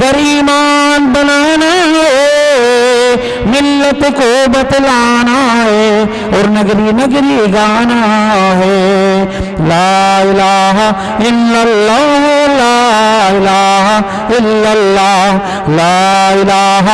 گر ایمان بنانا ہے، ملت کو بتلانا ہے اور نگری نگری گانا ہے۔ لا الہ الا اللہ، لا الہ الا اللہ، لا الہ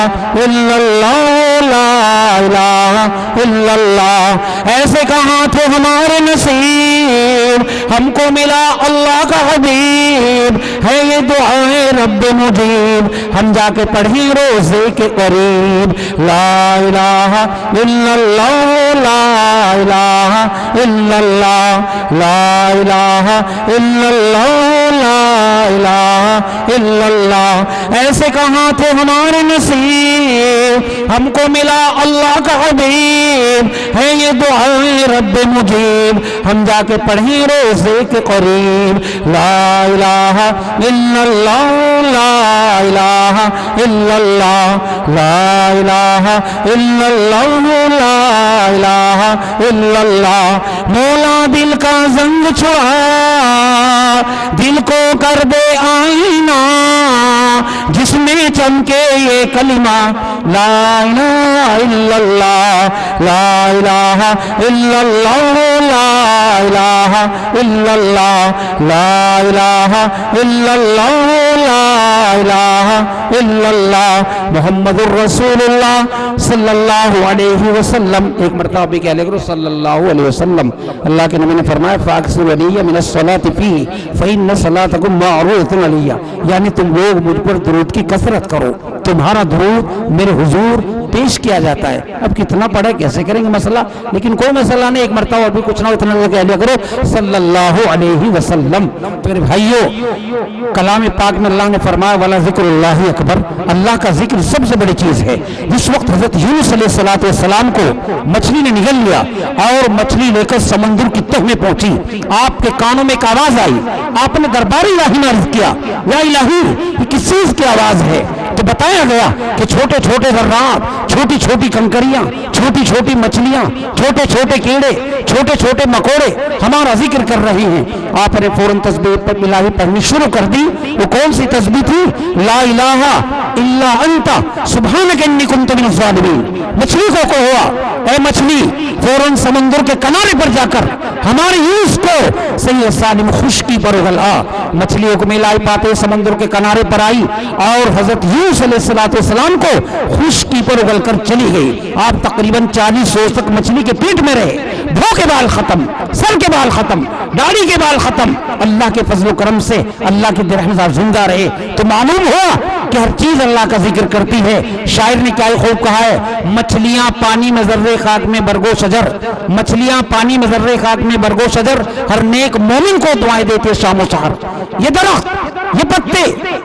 الا اللہ، لا الہ الا اللہ۔ ایسے کہاں تھے ہمارے نصیب، ہم کو ملا اللہ کا حبیب، ہے یہ دعائے رب مجیب، ہم جا کے پڑھیں روزے کے قریب۔ لا الہ الا اللہ، لا الہ الا اللہ، لا الہ الا اللہ، لا الہ الا اللہ۔ ایسے کہاں تھے ہمارے نصیب، ہم کو ملا اللہ کا حبیب، ہے یہ دعائے رب مجیب، ہم جا کے پڑھیں روزے کے قریب۔ لا الہ الا اللہ، لا الہ الا اللہ، لا الہ الا اللہ، لا الہ الا اللہ۔ مولا دل کا زنگ چھڑا، دل کو کر دے آئینہ، جس میں چمکے یہ کلمہ لا الہ الا اللہ، لا الہ الا اللہ، لا الہ الا اللہ، لا الہ الا اللہ، لا الہ الا اللہ۔ محمد الرسول اللہ صلی اللہ علیہ وسلم۔ ایک مرتبہ بھی کہہ لے کرو صلی اللہ علیہ وسلم۔ اللہ کے نبی نے فرمایا فاکثروا علی من الصلاۃ فیہ فإن صلاتکم معروضۃ علی، یعنی تم لوگ مجھ پر درود کی کثرت کرو، تمہارا درود میرے حضور پیش کیا جاتا ہے۔ اب کتنا پڑھے کیسے کریں گے مسئلہ، لیکن کوئی مسئلہ نہیں، ایک مرتبہ اور بھی کچھ نہ اتنا کہہ لیا کرو صلی اللہ علیہ وسلم۔ تو میرے بھائیو، کلام پاک میں اللہ نے فرمایا وَلَا ذِكْرُ اللَّهِ اکبر، اللہ کا ذکر سب سے بڑی چیز ہے۔ جس وقت حضرت یونس علیہ السلام کو مچھلی نے نگل لیا اور مچھلی لے کر سمندر کی تہ میں پہنچی، آپ کے کانوں میں ایک آواز آئی، آپ نے دربار الہی میں عرض کیا یا الہی یہ کس چیز کی آواز ہے؟ تو بتایا گیا کہ چھوٹے چھوٹے ذرات، چھوٹی چھوٹی کنکریاں، چھوٹی چھوٹی مچھلیاں، چھوٹے چھوٹے کیڑے، چھوٹے چھوٹے مکوڑے ہمارا ذکر کر رہی ہیں۔ آپ نے فوراً تسبیح الہی پڑھنی شروع کر دی۔ وہ کون سی تسبیح تھی؟ لا الہ الا انت سبحانک انی کنت من الظالمین۔ مچھلی کو ہوا اے مچھلی، فوراً سمندر کے کنارے پر جا کر ہمارے یونس کو صحیح سالم خشکی پر اگلا۔ مچھلیوں کو ملائی پاتے سمندر کے کنارے پر آئی اور حضرت یونس علیہ السلام کو خشکی پر اگل کر چلی گئی۔ آپ تقریباً 40 روز تک مچھلی کے پیٹ میں رہے، بھو کے بال ختم، سر کے بال ختم، داڑھی کے بال ختم، اللہ کے فضل و کرم سے اللہ کے رحمت سے زندہ رہے۔ تو معلوم ہوا کہ ہر چیز اللہ کا ذکر کرتی ہے۔ شاعر نے کیا خوب کہا ہے، مچھلیاں پانی میں ذرے خاک میں برگو شجر، مچھلیاں پانی میں ذرے خاک میں برگو شجر، ہر نیک مومن کو دعائیں دیتے شام و سحر۔ یہ درخت، یہ پتے،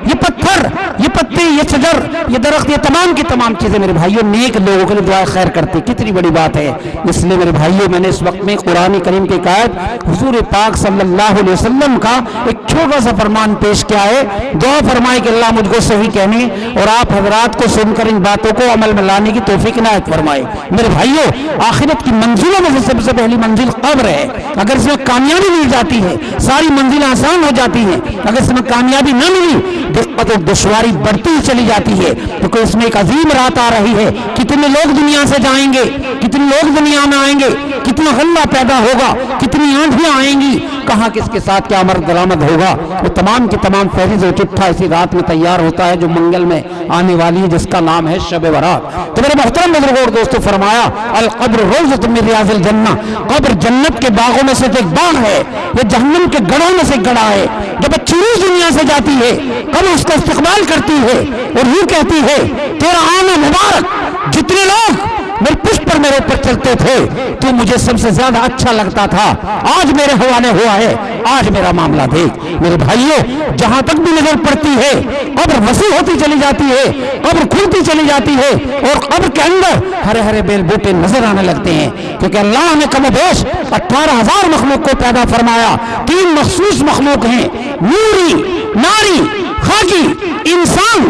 یہ پتھر، یہ پتے، یہ شجر، یہ درخت، یہ تمام کی تمام چیزیں میرے بھائیوں نیک لوگوں کے لیے دعائیں خیر کرتی، کتنی بڑی بات ہے۔ اس لیے میرے بھائیوں میں نے اس وقت میں قرآن کریم کی آیت حضور پاک صلی اللہ علیہ وسلم کا ایک چھوٹا سا فرمان پیش کیا ہے۔ دعا فرمائے کہ اللہ مجھ کو صحیح کہنے اور آپ حضرات کو سن کر ان باتوں کو عمل میں لانے کی توفیق عنایت فرمائے۔ میرے بھائیوں، آخرت کی منزلوں میں سے سب سے پہلی منزل قبر ہے۔ اگر اس میں کامیابی مل جاتی ہے ساری منزلیں آسان ہو جاتی ہیں، اگر اس میں کامیابی نہ ملی دقت و دشواری بڑھتی چلی جاتی ہے، کیونکہ اس میں ایک عظیم رات آ رہی ہے۔ کتنے لوگ دنیا سے جائیں گے، کتنے لوگ دنیا میں آئیں گے، کتنا غلہ پیدا ہوگا، کتنی آندھیاں آئیں گی، کہاں کس کے ساتھ کیا مرد درآمد ہوگا، وہ تمام کی تمام فہرست و چٹھا اسی رات میں تیار ہوتا ہے جو منگل میں آنے والی ہے، جس کا نام ہے شب برات۔ تو میرے محترم بزرگوں اور دوستوں، فرمایا القبر روضۃ من ریاض الجنہ، قبر جنت کے باغوں میں سے ایک باغ ہے، یہ جہنم کے گڑھوں میں سے گڑھا ہے۔ جب بچی روح دنیا سے جاتی ہے قبر اس کا استقبال کرتی ہے اور یوں کہتی ہے تیرا آنا مبارک، جتنے لوگ میرے پشت پر میرے اوپر چلتے تھے تو مجھے سب سے زیادہ اچھا لگتا تھا، آج میرے حوالے ہوا ہے، آج میرا معاملہ دیکھ۔ میرے بھائیوں، جہاں تک بھی نظر پڑتی ہے قبر وسیع ہوتی چلی جاتی ہے، قبر کھلتی چلی جاتی ہے اور قبر کے اندر ہرے ہرے بیل بوٹے نظر آنے لگتے ہیں، کیونکہ اللہ نے کم و بیش 18,000 مخلوق کو پیدا فرمایا۔ 3 مخصوص مخلوق ہیں، نوری، ناری، خاکی، انسان۔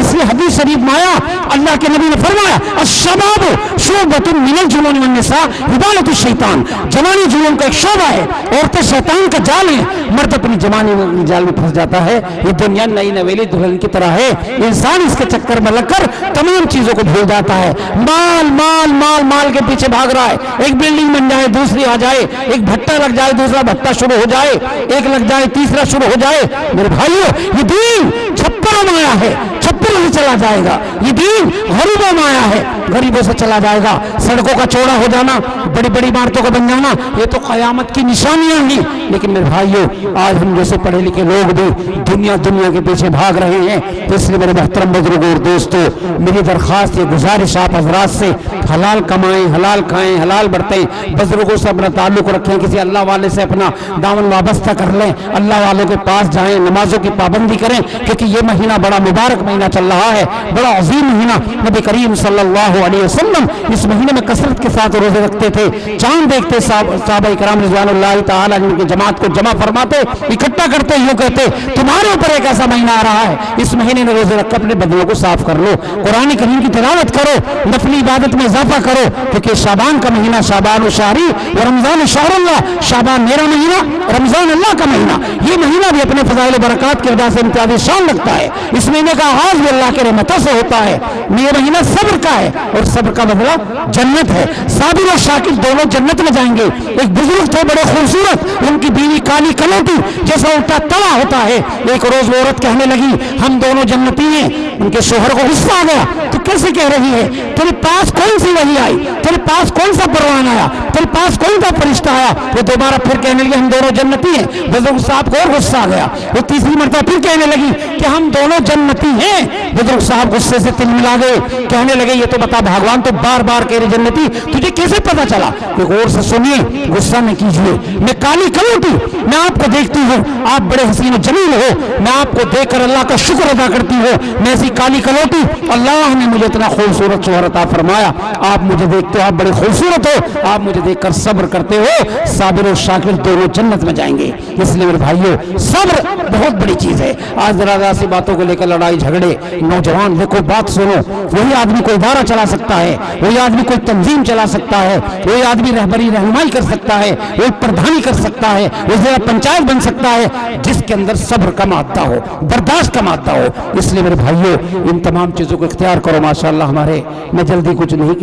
اس لیے حدیث شریف میں آیا, اللہ کے نبی نے فرمایا الشباب شعبۃ من الجنون والنساء حبالۃ الشیطان, جوانی جنون کا ایک شعبہ ہے, عورتیں شیطان کا جال ہے. مرد اپنی جوانی میں جال میں پھنس جاتا ہے. یہ دنیا نئی نویلی دلہن کی طرح ہے, انسان اس کے چکر میں لگ کر تمام چیزوں کو بھول جاتا ہے. مال مال مال مال کے پیچھے بھاگ رہا ہے. ایک بلڈنگ بن جائے دوسری آ جائے, ایک بھٹا لگ جائے دوسرا بھٹا شروع ہو جائے, ایک لگ جائے تیسرا شروع ہو جائے. میرے بھائیو, یہ دین چھپروں میں آیا ہے, چھپروں سے چلا جائے گا. یہ دین غریبوں میں آیا ہے, غریبوں سے چلا جائے گا. سڑکوں کا چوڑا ہو جانا, بڑی بڑی عمارتوں کا بن جانا, یہ تو قیامت کی نشانیاں ہیں. لیکن میرے بھائیو, آج ہم جیسے پڑھے لکھے لوگ بھی دنیا کے پیچھے بھاگ رہے ہیں. تو اس لیے میرے محترم بزرگوں اور دوستوں, میری درخواست, یہ گزارش آپ حضرات سے, حلال کمائیں, حلال کھائیں, حلال برتیں. بزرگوں سے اپنا تعلق رکھیں, کسی اللہ والے سے اپنا دامن وابستہ کر لیں, اللہ والوں کے پاس جائیں, نمازوں کی پابندی کریں, کیونکہ یہ مہینہ بڑا مبارک مہینہ چل رہا ہے, بڑا عظیم مہینہ. نبی کریم صلی اللہ علیہ وسلم اس مہینے میں کثرت کے ساتھ روزے رکھتے تھے, چاند دیکھتے, صحابہ کرام رضوان اللہ تعالی عنہم کی جماعت کو جمع فرماتے, اکٹھا کرتے, یوں کہتے تمہارے اوپر ایک ایسا مہینہ آ رہا ہے, اس مہینے میں روزے رکھ کر اپنے بدنوں کو صاف کر لو, قرآن کریم کی تلاوت کرو, نفلی عبادت میں اضافہ کرو. کیونکہ شعبان کا مہینہ, شعبان و شہری و رمضان شہر اللہ, شعبان میرا مہینہ, رمضان اللہ کا مہینہ. یہ مہینہ بھی اپنے فضائل و برکات کی وجہ سے امتیازی شان رکھتا ہے. اس مہینے کا آغاز بھی اللہ کے رحمتوں سے ہوتا ہے. یہ مہینہ صبر کا ہے, اور صبر کا بدلہ جنت ہے. صابر اور شاکر دونوں جنت میں جائیں گے. ایک بزرگ تھے بڑے خوبصورت, ان کی بیوی کالی کلوٹی جیسا الٹا تلا ہوتا ہے. ایک روز وہ عورت کہنے لگی ہم دونوں جنتی ہیں. ان کے شوہر کو غصہ آ گیا, تو کیسے کہہ رہی ہے, تیرے پاس کون سی وحی آئی, تیرے پاس کون سا پروان آیا, تیرے پاس کون سا فرشتہ آیا. وہ دوبارہ پھر کہنے لگی ہم دونوں جنتی ہیں. بزرگ صاحب کو اور غصہ آ گیا. وہ تیسری مرتبہ پھر کہنے لگی کہ ہم دونوں جنتی ہیں. بزرگ صاحب غصے سے تل ملا گئے, کہنے لگے یہ تو بتا بھگوان تو بار بار کہہ رہے جنتی, تجھے کیسے پتا چلا. کہ غور سے سنیے, غصہ نہ کیجیے. میں کالی کلوٹی, میں آپ کو دیکھتی ہوں, آپ بڑے حسین و جمیل ہو, میں آپ کو دیکھ کر اللہ کا شکر ادا کرتی ہوں. میں ایسی کالی کلوٹی, اللہ نے مجھے اتنا خوبصورت شوہر عطا فرمایا. آپ مجھے دیکھتے ہو, آپ بڑے خوبصورت ہو, آپ مجھے دیکھ کر صبر کرتے ہو. صابر اور شاکر دونوں جنت میں جائیں گے. اس لیے میرے بھائیو, صبر بہت بڑی چیز ہے. آج ذرا سی باتوں کو لے کر لڑائی جھگڑے. نوجوان دیکھو, بات سنو, وہی آدمی کوئی ادارہ چلا سکتا ہے, وہی آدمی کوئی تنظیم چلا سکتا ہے, وہی آدمی رہبری رہنمائی کر سکتا ہے, وہی پردھانی کر سکتا ہے, وہ ضلع پنچایت بن سکتا ہے, جس کے اندر صبر کا مادہ ہو, برداشت کا مادہ ہو. اس لیے میرے بھائیو, ان تمام چیزوں کو اختیار کرو. ماشاءاللہ ہمارے, میں جلدی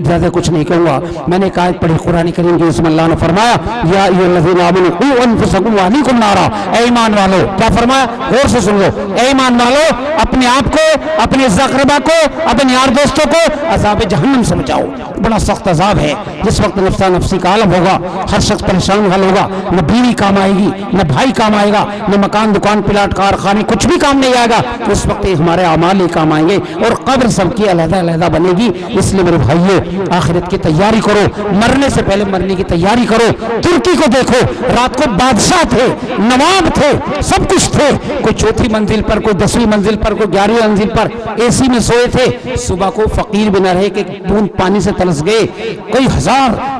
زیادہ کچھ نہیں کہوں گا. میں نے ایک آیت پڑھی قرآن کریم کی, اس میں اللہ نے فرمایا یا ایھا الذین آمنوا قوا انفسکم واہلیکم نارا. اے ایمان والو, کیا فرمایا, غور سے سن لو. اے ایمان والو, اپنے آپ کو, اپنے اقربا کو, اپنے یار دوستوں کو عذاب جہنم سے بچاؤ. بڑا سخت عذاب ہے. جس وقت نفسا نفسی کا عالم ہوگا, ہر شخص پریشان حل ہوگا, نہ بیوی کام آئے گی, نہ بھائی کام آئے گا, نہ مکان دکان پلاٹ کارخانے کچھ بھی کام نہیں آئے گا. اس وقت ہمارے اعمال ہی کام آئیں گے, اور قبر سب کی علیحدہ علیحدہ بنے گی. اس لیے میرے بھائیو, آخرت کی تیاری کرو, مرنے سے پہلے مرنے کی تیاری کرو. ترکی کو دیکھو, رات کو بادشاہ تھے, نواب تھے, سب کچھ تھے. کوئی چوتھی منزل پر, کوئی 10ویں منزل پر, کوئی 11ویں منزل پر اے سی میں سوئے تھے. صبح کو فقیر بھی نہ رہے کہ بوند پانی سے تلس گئے. کوئی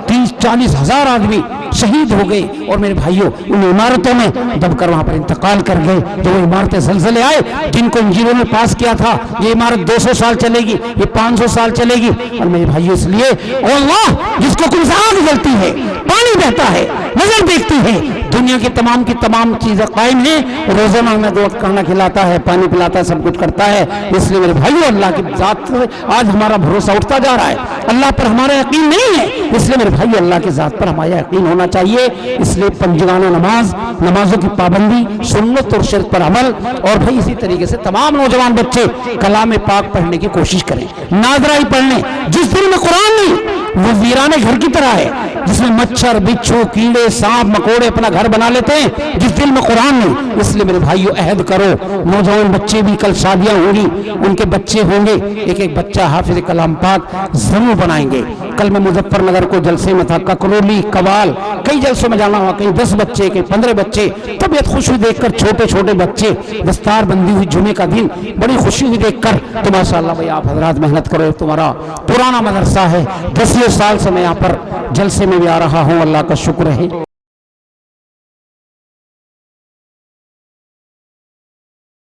30-40 ہزار آدمی شہید ہو گئے. اور میرے بھائیوں, ان عمارتوں میں دب کر وہاں پر انتقال کر گئے. جو وہ عمارتیں زلزلے آئے, جن کو انجینئروں نے پاس کیا تھا یہ عمارت 200 سال چلے گی, یہ 500 سال چلے گی. اور میرے بھائیوں, اس لیے اللہ جس کو کوئی آگ جلتی ہے, پانی بہتا ہے, نظر دیکھتی ہے, دنیا کی تمام چیزیں قائم ہیں. روزانہ ہمیں 2 وقت کھانا کھلاتا ہے, پانی پلاتا ہے, سب کچھ کرتا ہے. اس لیے میرے بھائیوں, اللہ کی ذات پر آج ہمارا بھروسہ اٹھتا جا رہا ہے. اللہ پر ہمارا یقین نہیں ہے. اس لیے میرے بھائی, اللہ کی ذات پر ہمارا یقین ہونا چاہیے. اس لیے پنجگانہ نماز, نمازوں کی پابندی, سنت اور شرط پر عمل. اور بھائی اسی طریقے سے تمام نوجوان بچے کلام پاک پڑھنے کی کوشش کریں, ناظرہ ہی پڑھنے. جس دل میں قرآن نہیں, وہ ویران گھر کی طرح ہے, جس میں مچھر, بچھو, کیڑے, سانپ, مکوڑے اپنا گھر بنا لیتے ہیں. جس دل میں قرآن نہیں. اس لیے میرے بھائیو, عہد کرو. نوجوان بچے بھی, کل شادیاں ہوں گی, ان کے بچے ہوں گے, ایک بچہ حافظ کلام پاک ضرور بنائیں گے. کل میں مظفر نگر کو جلسے میں تھا, ککرولی, کبال, کئی جلسوں میں جانا ہوا. کہیں 10 بچے, کہیں 15 بچے. طبیعت خوش ہوئی دیکھ کر, چھوٹے بچے, دستار بندی ہوئی, جمعے کا دن, بڑی خوشی ہوئی دیکھ کر. تو ماشاءاللہ بھائی, آپ حضرات محنت کرو. تمہارا پرانا مدرسہ ہے, 10 سال سے میں یہاں پر جلسے میں بھی آ رہا ہوں. اللہ کا شکر ہے.